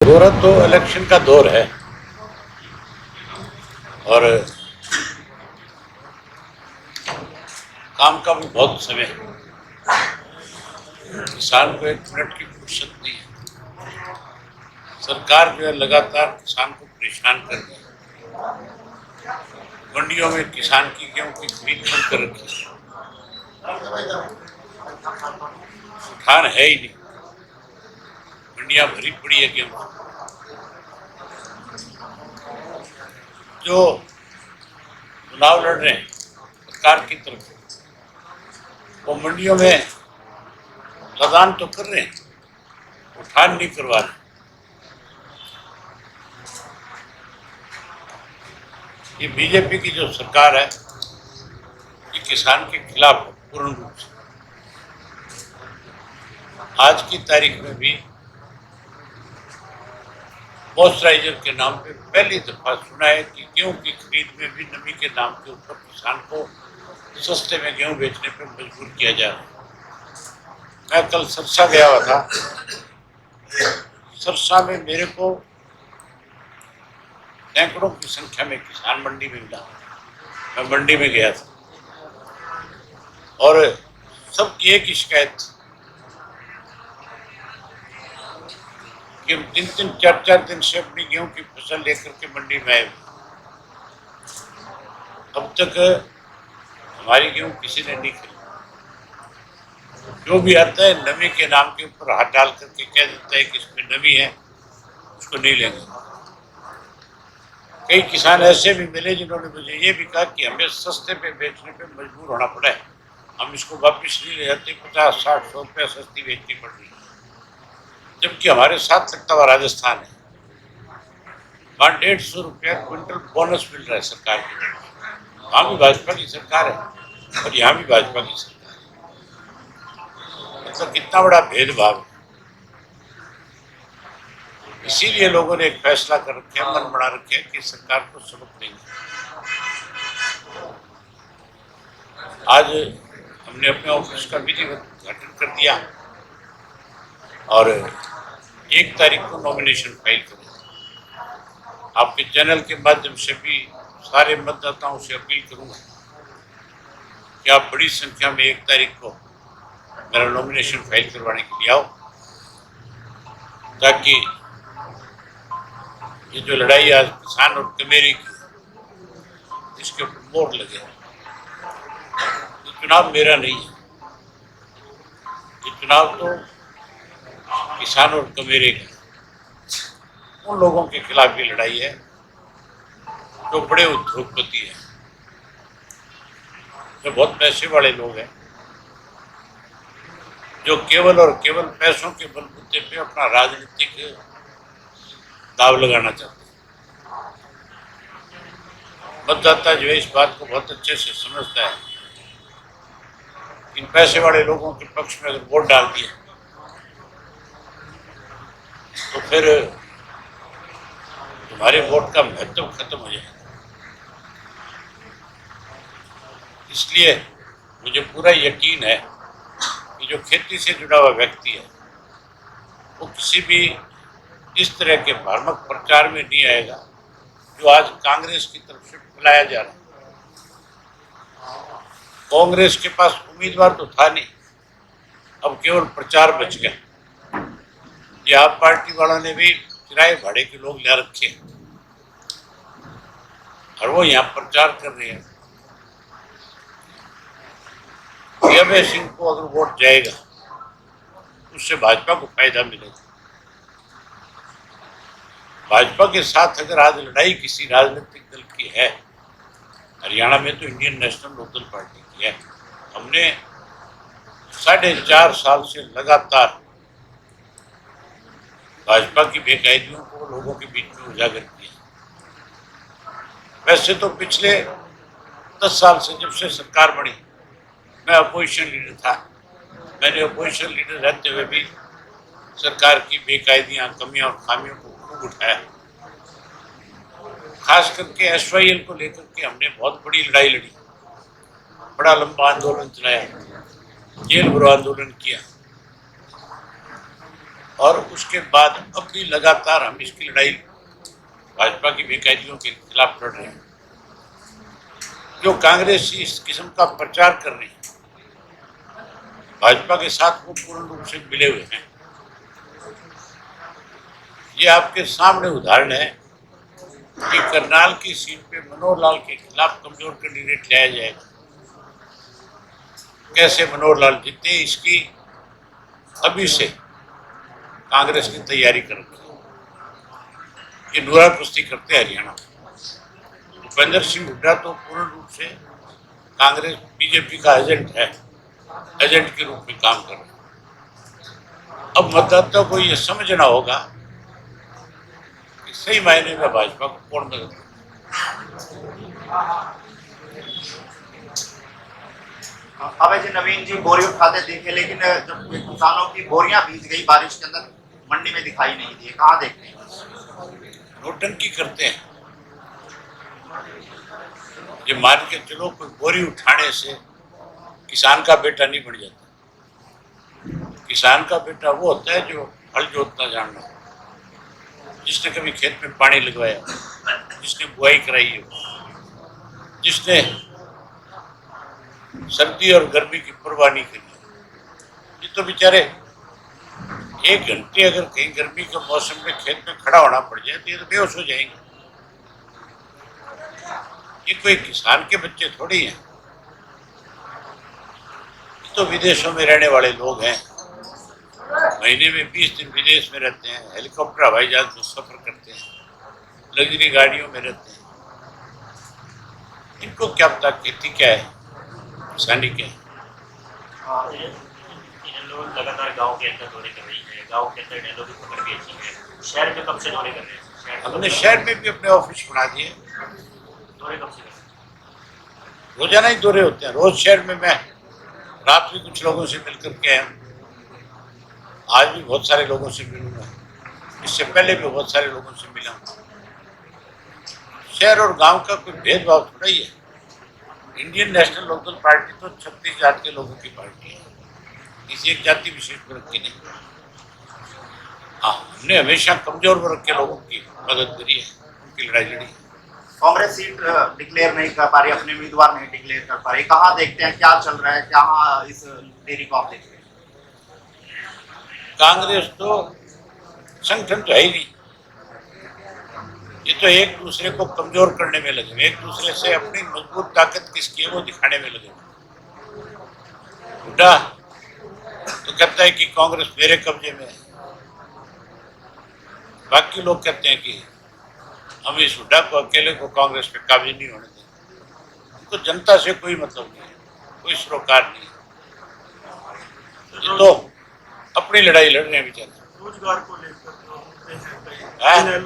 जरूरत तो इलेक्शन का दौर है और काम का भी बहुत समय है। किसान को एक मिनट की फुर्सत नहीं है। सरकार जो है लगातार किसान को परेशान कर रही है। मंडियों में किसान की गेहूं की खरीद बंद कर रखी है। उठान है ही नहीं, मंडियां भरी पड़ी है गेहूं। जो चुनाव लड़ रहे हैं सरकार की तरफ से, वो मंडियों में लदान तो कर रहे हैं, उठान नहीं करवा रहे। ये बीजेपी की जो सरकार है ये किसान के खिलाफ है पूर्ण रूप से। आज की तारीख में भी मॉइस्चराइजर के नाम पे पहली दफा सुना है कि गेहूं की खरीद में भी नमी के नाम के ऊपर किसान को सस्ते में गेहूं बेचने पर मजबूर किया जा रहा है। मैं कल सरसा गया हुआ था। सरसा में मेरे को सैकड़ों की संख्या में किसान मंडी में मिला। मैं मंडी में गया था और सबकी एक ही शिकायत कि 3-3, 4-4 दिन से अपनी गेहूं की फसल लेकर के मंडी में आए। अब तक हमारी गेहूं किसी ने नहीं खरीदी। जो भी आता है नमी के नाम के ऊपर हाथ डाल करके कह देता है कि इसमें नमी है, उसको नहीं लेंगे। कई किसान ऐसे भी मिले जिन्होंने मुझे ये भी कहा कि हमें सस्ते पे बेचने पे मजबूर होना पड़ा है, हम इसको वापस नहीं ले जाते, 50-60-100 रुपया सस्ती बेचनी पड़ रही है। जबकि हमारे साथ लगता हुआ राजस्थान है, वहाँ 150 रुपया क्विंटल बोनस मिल रहा है सरकार की तरफ। वहाँ भी भाजपा की सरकार है और यहाँ भी भाजपा की सरकार है। मतलब कितना बड़ा भेदभाव है। इसीलिए लोगों ने एक फैसला कर रखे, मन बना रखे है कि सरकार को सबक देंगे। आज हमने अपने ऑफिस का विधिवत उद्घाटन कर दिया और 1 तारीख को नॉमिनेशन फाइल करेंगे। आपके चैनल के माध्यम से भी सारे मतदाताओं से अपील करूंगा कि आप बड़ी संख्या में 1 तारीख को मेरा नॉमिनेशन फाइल करवाने के लिए आओ, ताकि ये जो लड़ाई आज किसान और कमेरी की, इसके ऊपर मोड़ लगे। ये चुनाव मेरा नहीं है, ये चुनाव तो किसान और कमेरे का, उन लोगों के खिलाफ ये लड़ाई है जो बड़े उद्योगपति हैं, जो बहुत पैसे वाले लोग हैं, जो केवल और केवल पैसों के बलबूते पे अपना राजनीतिक दाव लगाना चाहते हैं। मतदाता जो है इस बात को बहुत अच्छे से समझता है। इन पैसे वाले लोगों के पक्ष में अगर वोट डाल दिया तो फिर तुम्हारे वोट का महत्व खत्म हो जाएगा। इसलिए मुझे पूरा यकीन है कि जो खेती से जुड़ा हुआ व्यक्ति है वो किसी भी इस तरह के भ्रामक प्रचार में नहीं आएगा जो आज कांग्रेस की तरफ से फैलाया जा रहा है। कांग्रेस के पास उम्मीदवार तो था नहीं, अब केवल प्रचार बच गया। ये आप पार्टी वालों ने भी किराए भाड़े के लोग ला रखे हैं और वो यहाँ प्रचार कर रहे हैं। अभय सिंह को अगर वोट जाएगा उससे भाजपा को फायदा मिलेगा। भाजपा के साथ अगर आज लड़ाई किसी राजनीतिक दल की है, हरियाणा में तो इंडियन नेशनल लोकदल पार्टी की है। हमने 4.5 साल से लगातार भाजपा की बेकायदियों को लोगों के बीच में उजागर किया। वैसे तो पिछले 10 साल से जब से सरकार बनी, मैं अपोजिशन लीडर था। मैंने अपोजिशन लीडर रहते हुए भी सरकार की बेकायदियां, कमियां और खामियों को खूब उठाया। खास करके SYL को लेकर के हमने बहुत बड़ी लड़ाई लड़ी, बड़ा लंबा आंदोलन चलाया, जेल भरो आंदोलन किया। और उसके बाद अब भी लगातार हम इसकी लड़ाई भाजपा की बेकायदियों के खिलाफ लड़ रहे हैं। जो कांग्रेस इस किस्म का प्रचार कर रही है, भाजपा के साथ वो पूर्ण रूप से मिले हुए हैं। ये आपके सामने उदाहरण है कि करनाल की सीट पे मनोहर लाल के खिलाफ कमजोर कैंडिडेट लाया जाएगा। कैसे मनोहर लाल जीते, इसकी अभी से कांग्रेस की तैयारी कर रखी है। ये नूरा कुश्ती करते हैं हरियाणा। भूपेंद्र सिंह हुड्डा तो पूर्ण रूप से कांग्रेस बीजेपी का एजेंट है, एजेंट के रूप में काम कर रहे हैं। अब मतदाता को ये समझना होगा कि सही मायने में भाजपा को कौन मदद करे। अभय जी, नवीन जी बोरी उठाते देखे, लेकिन जब किसानों की बोरियां भीज गई बारिश के अंदर, मंडी में दिखाई नहीं दिए, कहाँ देखते हैं? नोटंकी करते हैं। ये मान के चलो कोई बोरी उठाने से किसान का बेटा नहीं बन जाता। किसान का बेटा वो होता है जो हल जोतना जानना हो, जिसने कभी खेत में पानी लगवाया, जिसने बुआई कराई हो, जिसने सर्दी और गर्मी की परवाह नहीं करी। ये तो बेचारे 1 घंटे अगर कहीं गर्मी के मौसम में खेत में खड़ा होना पड़ जाए तो ये तो बेहोश हो जाएंगे। ये कोई किसान के बच्चे थोड़ी हैं, ये तो विदेशों में रहने वाले लोग हैं। महीने में 20 दिन विदेश में रहते हैं, हेलीकॉप्टर हवाई जहाज में सफर करते हैं, लग्जरी गाड़ियों में रहते हैं। इनको क्या पता खेती क्या है, किसानी क्या है। लोग लगातार गांव के अंदर दौरे कर रही है, गांव के अंदर इन्हें की पकड़ के अच्छी है। शहर में कब से दौरे कर रहे हैं? हमने शहर में भी अपने ऑफिस बना दिए। दौरे कब से कर रहे हैं? रोजाना ही दौरे होते हैं। रोज शहर में मैं रात में कुछ लोगों से मिलकर के आया। आज भी बहुत सारे लोगों से मिलूंगा, इससे पहले भी बहुत सारे लोगों से मिला। शहर और गांव का कोई भेदभाव थोड़ा ही है। इंडियन नेशनल लोकदल पार्टी तो 36 जात के लोगों की पार्टी है, किसी एक जाति विशेष वर्ग की नहीं। हाँ, हमने हमेशा कमजोर वर्ग के लोगों की मदद करी है, उनकी लड़ाई लड़ी है। कांग्रेस सीट डिक्लेयर नहीं कर पा रही, अपने उम्मीदवार नहीं डिक्लेयर कर पा रही, कहाँ देखते हैं, क्या चल रहा है, क्या इस देरी को आप देखते हैं? कांग्रेस तो संगठन तो है ही नहीं। ये तो एक दूसरे को कमजोर करने में लगे, एक दूसरे से अपनी मजबूत ताकत किसकी है वो दिखाने में लगे। हुड्डा तो कहता है कि कांग्रेस मेरे कब्जे में है, बाकी लोग कहते हैं कि हम इस हुड्डा को अकेले को कांग्रेस पे काबिज नहीं होने देंगे। उनको जनता से कोई मतलब नहीं है, कोई सरोकार नहीं है। ये तो अपनी लड़ाई लड़ रहे हैं बेचारे। रोजगार को लेकर जो मुद्दे हैं,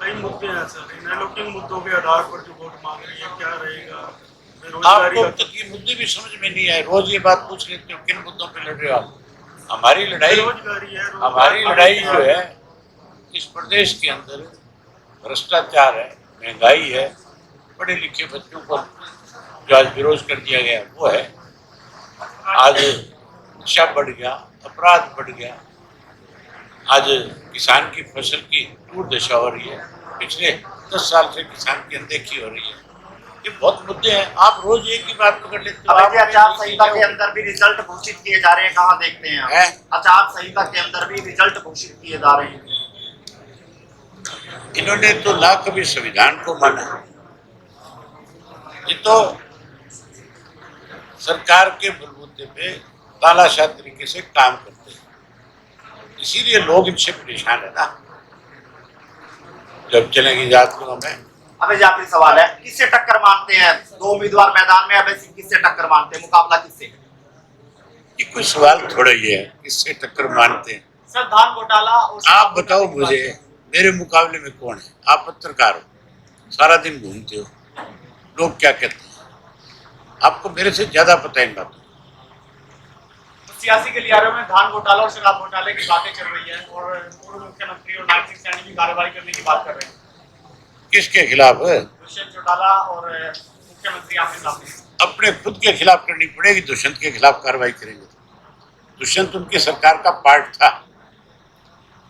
कई मुद्दे हैं सर, इन लोग मुद्दों के आधार पर जो वोट मांग रही है, क्या रहेगा? आपको अब तक ये मुद्दे भी समझ में नहीं आए। रोज ये बात पूछ लेते हो किन मुद्दों पे लड़ रहे हो आप। हमारी लड़ाई जो है इस प्रदेश के अंदर भ्रष्टाचार है, महंगाई है, पढ़े लिखे बच्चों को जो आज बेरोज कर दिया गया वो है। आज नशा बढ़ गया, अपराध बढ़ गया, आज किसान की फसल की दुर्दशा हो रही है, पिछले 10 साल से किसान की अनदेखी हो रही है। ये बहुत मुद्दे हैं। आप रोज एक ही बात पकड़ लेते हो। आचार संहिता के अंदर भी रिजल्ट घोषित किए जा रहे हैं, कहाँ देखते हैं? आचार संहिता के अंदर भी रिजल्ट घोषित किए जा रहे हैं। इन्होंने तो ना कभी संविधान को माना। ये तो सरकार के बलबूते पे तानाशाह तरीके से काम करते हैं, इसीलिए लोग इनसे परेशान है ना। जब चलेंगे जात को में। अबे जी, आखिरी सवाल है, किससे टक्कर मानते हैं? 2 उम्मीदवार मैदान में, अबे सिंह किससे टक्कर मानते हैं? मुकाबला किससे? ये कोई सवाल थोड़ा ही है, किससे टक्कर मानते हैं? सर, धान घोटाला और आप बताओ मुझे, मेरे मुकाबले में कौन है? आप पत्रकार हो, सारा दिन घूमते हो, लोग क्या कहते हैं, आपको मेरे से ज्यादा पता है इन बातों। सियासी गलियारों में धान घोटाला और शराब घोटाले की बातें चल रही है और पूर्व मुख्यमंत्री और नायब सिंह सैनी भी कार्रवाई करने की बात कर रहे हैं। किसके खिलाफ है? दुष्यंत चौटाला और मुख्यमंत्री आमने सामने। अपने खुद के खिलाफ करनी पड़ेगी। दुष्यंत के खिलाफ कार्रवाई करेंगे। दुष्यंत उनकी सरकार का पार्ट था,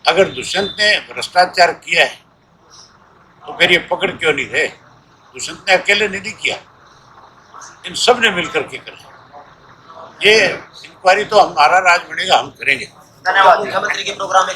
अगर दुष्यंत ने भ्रष्टाचार किया है तो फिर ये पकड़ क्यों नहीं रहे? दुष्यंत ने अकेले नहीं किया, इन सब ने मिलकर के करा। ये इंक्वायरी तो हमारा राज बनेगा, हम करेंगे। धन्यवाद। मुख्यमंत्री के प्रोग्राम में